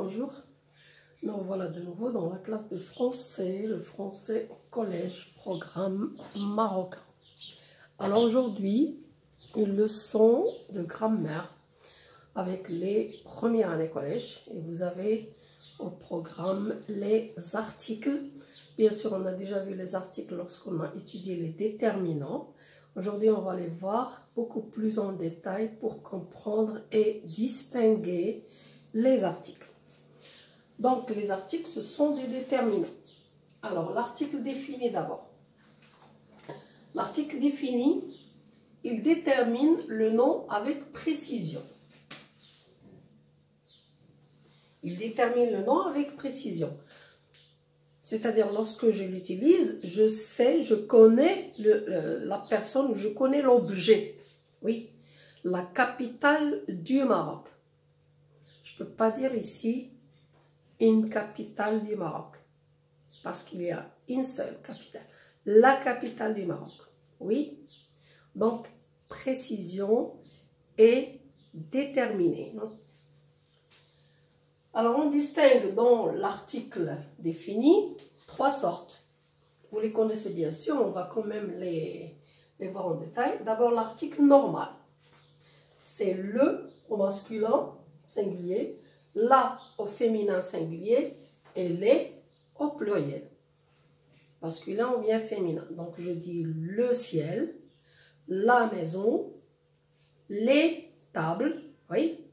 bonjour. Nous voilà de nouveau dans la classe de français, le français au collège, programme marocain. Alors aujourd'hui, une leçon de grammaire avec les premières années collège. Et vous avez au programme les articles. Bien sûr, on a déjà vu les articles lorsqu'on a étudié les déterminants. Aujourd'hui, on va les voir beaucoup plus en détail pour comprendre et distinguer les articles. Donc, les articles, ce sont des déterminants. Alors, l'article défini d'abord. L'article défini, il détermine le nom avec précision. Il détermine le nom avec précision. C'est-à-dire, lorsque je l'utilise, je sais, je connais la personne, je connais l'objet. Oui, la capitale du Maroc. Je ne peux pas dire ici une capitale du Maroc, parce qu'il y a une seule capitale. La capitale du Maroc. Oui, donc précision et déterminée. Alors, on distingue dans l'article défini 3 sortes. Vous les connaissez bien sûr, on va quand même les voir en détail. D'abord, l'article normal. C'est le au masculin singulier, la au féminin singulier et les au pluriel. Masculin ou bien féminin. Donc, je dis le ciel, la maison, les tables, oui.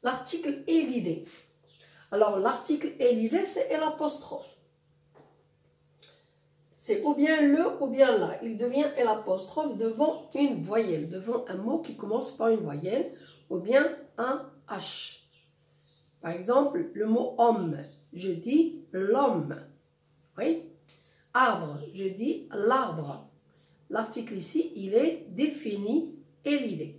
L'article et l'idée. Alors, l'article et l'idée, c'est l'apostrophe. C'est ou bien le ou bien la. Il devient l'apostrophe devant une voyelle, devant un mot qui commence par une voyelle, ou bien un H. Par exemple, le mot homme, je dis l'homme. Oui. Arbre, je dis l'arbre. L'article ici, il est défini et l'idée.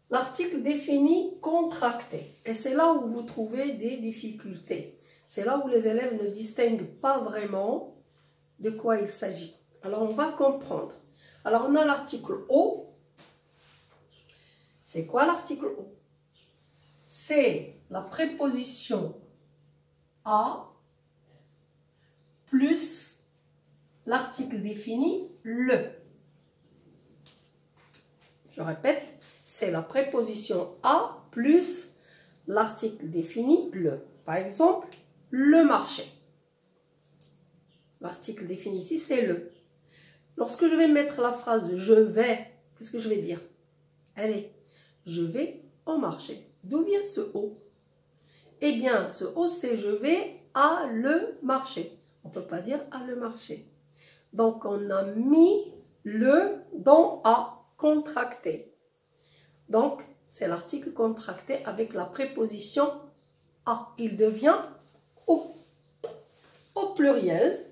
L'article défini contracté. Et c'est là où vous trouvez des difficultés. C'est là où les élèves ne distinguent pas vraiment de quoi il s'agit. Alors, on va comprendre. Alors, on a l'article O. C'est quoi l'article O? C'est la préposition à plus l'article défini le. Je répète, c'est la préposition à plus l'article défini le. Par exemple, le marché. L'article défini ici, c'est le. Lorsque je vais mettre la phrase « je vais », qu'est-ce que je vais dire? Allez, je vais au marché. D'où vient ce « au » ? Eh bien, ce « au », c'est « je vais à le marché ». On ne peut pas dire « à le marché ». Donc, on a mis le dans « à », contracté. Donc, c'est l'article contracté avec la préposition « à ». Il devient « au ». Au pluriel,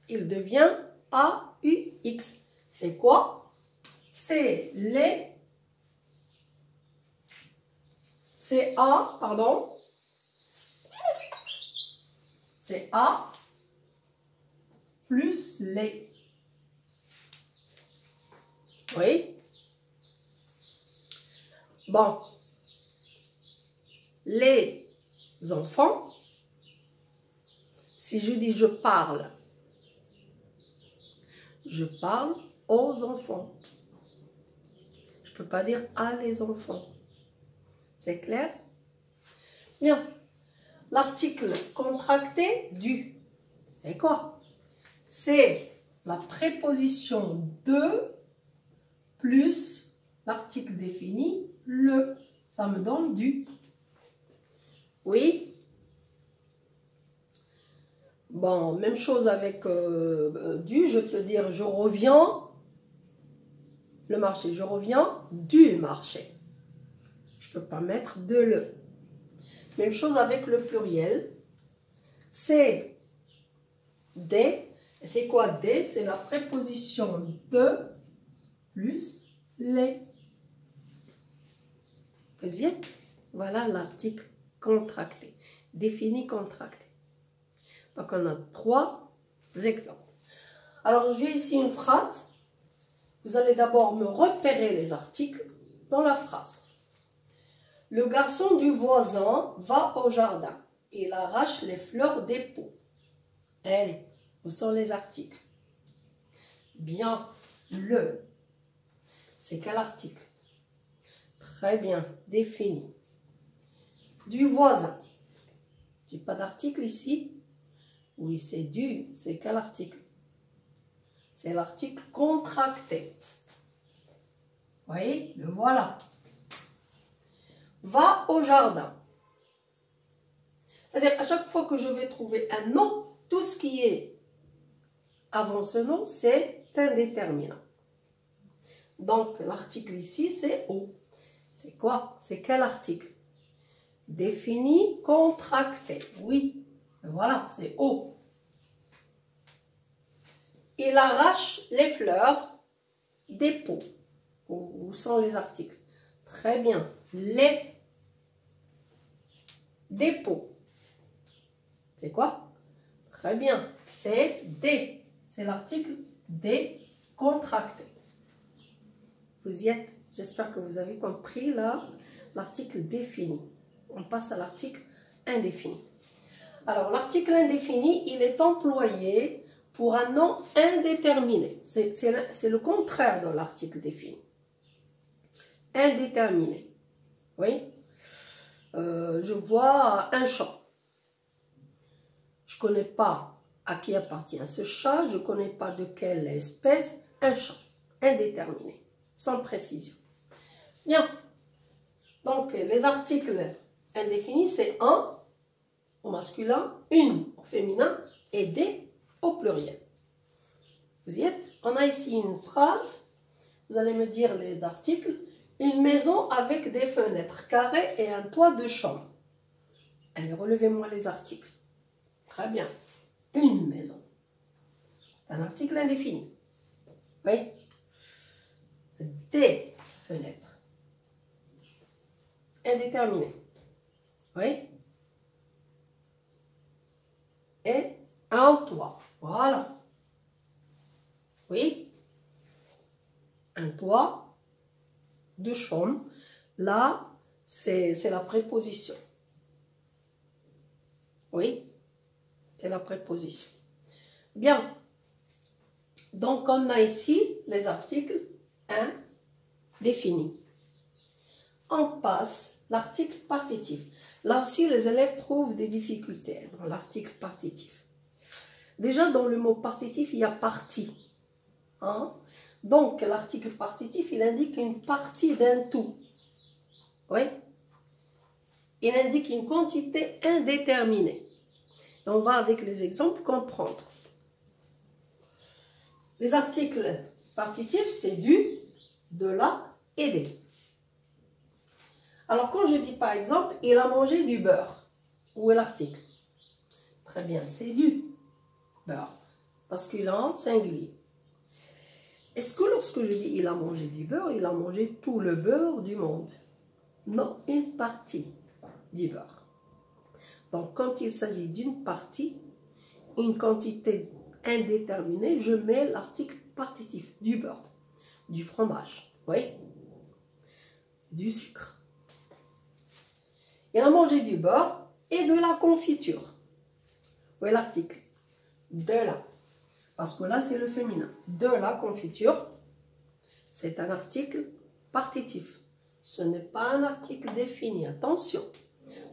il devient AUX. C'est quoi? C'est les... C'est A, pardon. C'est A plus les. Oui. Bon. Les enfants. Si je dis je parle aux enfants. Je ne peux pas dire à les enfants. C'est clair? Bien. L'article contracté du. C'est quoi? C'est la préposition de plus l'article défini le. Ça me donne du. Oui? Bon, même chose avec du, je peux dire je reviens le marché, je reviens du marché. Je ne peux pas mettre de le. Même chose avec le pluriel, c'est des. C'est quoi des? C'est la préposition de plus les. Voyez? Voilà l'article contracté, défini contracté. Donc, on a 3 exemples. Alors, j'ai ici une phrase. Vous allez d'abord me repérer les articles dans la phrase. Le garçon du voisin va au jardin. Il arrache les fleurs des pots. Allez, où sont les articles? Bien, le. C'est quel article? Très bien, défini. Du voisin. J'ai pas d'article ici? Oui, c'est du. C'est quel article? C'est l'article contracté. Vous voyez, le voilà. Va au jardin. C'est-à-dire, à chaque fois que je vais trouver un nom, tout ce qui est avant ce nom, c'est indéterminant. Donc, l'article ici, c'est au. C'est quoi? C'est quel article? Défini, contracté. Oui, voilà, c'est au. Il arrache les fleurs des pots. Où sont les articles? Très bien. Les dépôts. C'est quoi? Très bien. C'est des. C'est l'article des contracté. Vous y êtes? J'espère que vous avez compris là l'article défini. On passe à l'article indéfini. Alors, l'article indéfini, il est employé pour un nom indéterminé. C'est le contraire de l'article défini. Indéterminé. Oui. Je vois un chat. Je ne connais pas à qui appartient ce chat. Je ne connais pas de quelle espèce. Un chat. Indéterminé. Sans précision. Bien. Donc, les articles indéfinis, c'est un au masculin, une au féminin et des au pluriel. Vous y êtes? On a ici une phrase. Vous allez me dire les articles. Une maison avec des fenêtres carrées et un toit de chambre. Allez, relevez-moi les articles. Très bien. Une maison. Un article indéfini. Oui. Des fenêtres. Indéterminé. Oui. Et un toit. Voilà. Oui. Un toit de chambre. Là, c'est la préposition. Oui. C'est la préposition. Bien. Donc, on a ici les articles indéfinis. On passe l'article partitif. Là aussi, les élèves trouvent des difficultés dans l'article partitif. Déjà, dans le mot partitif, il y a partie. Hein? Donc, l'article partitif, il indique une partie d'un tout. Oui? Il indique une quantité indéterminée. Et on va, avec les exemples, comprendre. Les articles partitifs, c'est du, de la et des. Alors, quand je dis par exemple, il a mangé du beurre, où est l'article? Très bien, c'est du beurre, masculin, singulier. Est-ce que lorsque je dis il a mangé du beurre, il a mangé tout le beurre du monde? Non, une partie du beurre. Donc, quand il s'agit d'une partie, une quantité indéterminée, je mets l'article partitif, du beurre, du fromage, oui, du sucre. Il a mangé du beurre et de la confiture. Où est l'article? De la. Parce que là, c'est le féminin. De la confiture, c'est un article partitif. Ce n'est pas un article défini. Attention.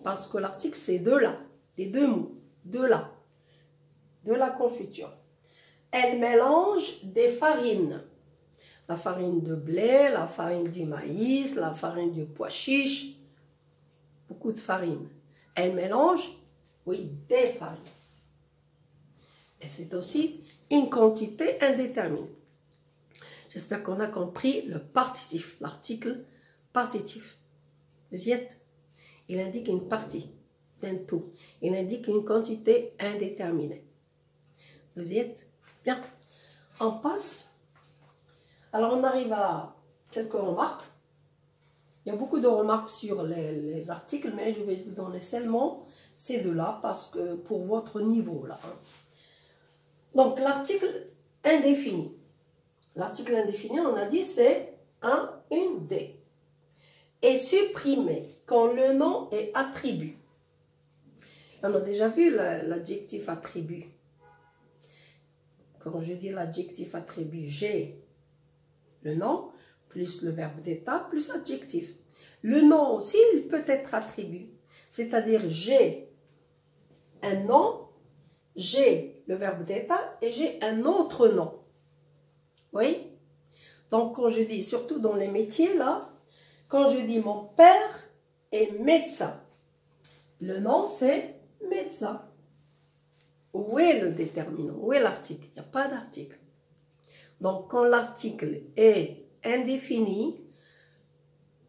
Parce que l'article, c'est de la. Les deux mots. De la. De la confiture. Elle mélange des farines. La farine de blé, la farine du maïs, la farine du pois chiche. Beaucoup de farine. Elle mélange, oui, des farines. Et c'est aussi une quantité indéterminée. J'espère qu'on a compris le partitif, l'article partitif. Vous y êtes? Il indique une partie d'un tout. Il indique une quantité indéterminée. Vous y êtes? Bien. On passe. Alors, on arrive à quelques remarques. Il y a beaucoup de remarques sur les articles, mais je vais vous donner seulement ces deux-là parce que pour votre niveau là. Donc, l'article indéfini. L'article indéfini, on a dit, c'est un, une, des. est supprimé quand le nom est attribut. On a déjà vu l'adjectif attribut. Quand je dis l'adjectif attribut, j'ai le nom plus le verbe d'état plus adjectif. Le nom aussi, il peut être attribut. C'est-à-dire j'ai un nom, j'ai le verbe d'état et j'ai un autre nom. Oui? Donc quand je dis, surtout dans les métiers là, quand je dis mon père est médecin, le nom c'est médecin. Où est le déterminant? Où est l'article? Il n'y a pas d'article. Donc quand l'article est indéfini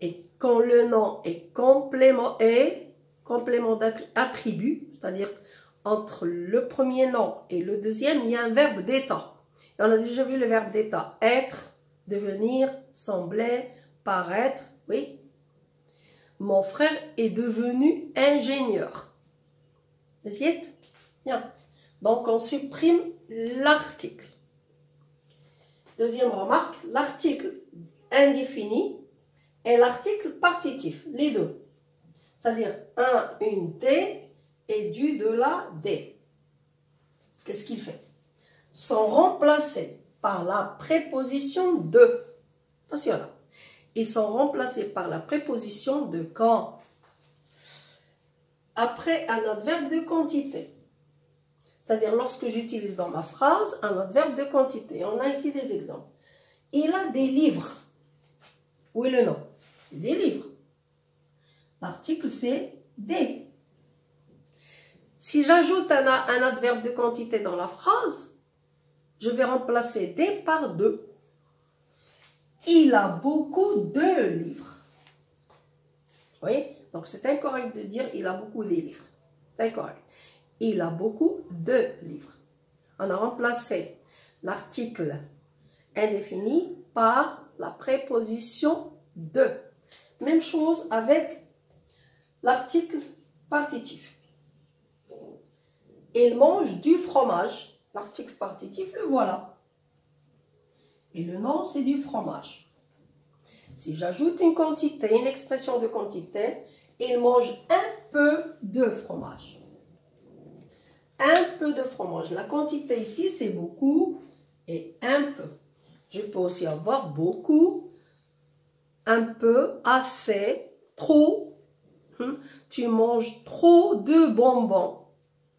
et quand le nom est complément d'attribut, c'est-à-dire entre le premier nom et le deuxième, il y a un verbe d'état. Et on a déjà vu le verbe d'état. Être, devenir, sembler, paraître. Oui. Mon frère est devenu ingénieur. Vous y êtes? Bien. Donc on supprime l'article. Deuxième remarque, l'article indéfini et l'article partitif, les deux. C'est-à-dire un, une D et du, de la D. Qu'est-ce qu'il fait? Sont remplacés par la préposition de. Attention là. Ils sont remplacés par la préposition de quand. Après un adverbe de quantité. C'est-à-dire lorsque j'utilise dans ma phrase un adverbe de quantité. On a ici des exemples. Il a des livres. Où est le nom? C'est des livres. L'article c'est des. Si j'ajoute un adverbe de quantité dans la phrase, je vais remplacer des par de. Il a beaucoup de livres. Oui, donc c'est incorrect de dire il a beaucoup de livres. C'est incorrect. Il a beaucoup de livres. On a remplacé l'article indéfini par la préposition de. Même chose avec l'article partitif. Il mange du fromage. L'article partitif, le voilà. Et le nom, c'est du fromage. Si j'ajoute une quantité, une expression de quantité, il mange un peu de fromage. Un peu de fromage. La quantité ici, c'est beaucoup et un peu. Je peux aussi avoir beaucoup, un peu, assez, trop. Tu manges trop de bonbons.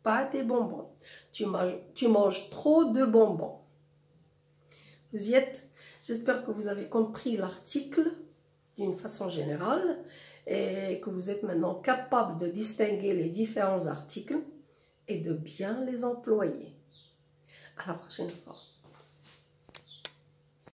Pas des bonbons. Tu manges trop de bonbons. Vous y êtes? J'espère que vous avez compris l'article d'une façon générale et que vous êtes maintenant capable de distinguer les différents articles et de bien les employer. À la prochaine fois.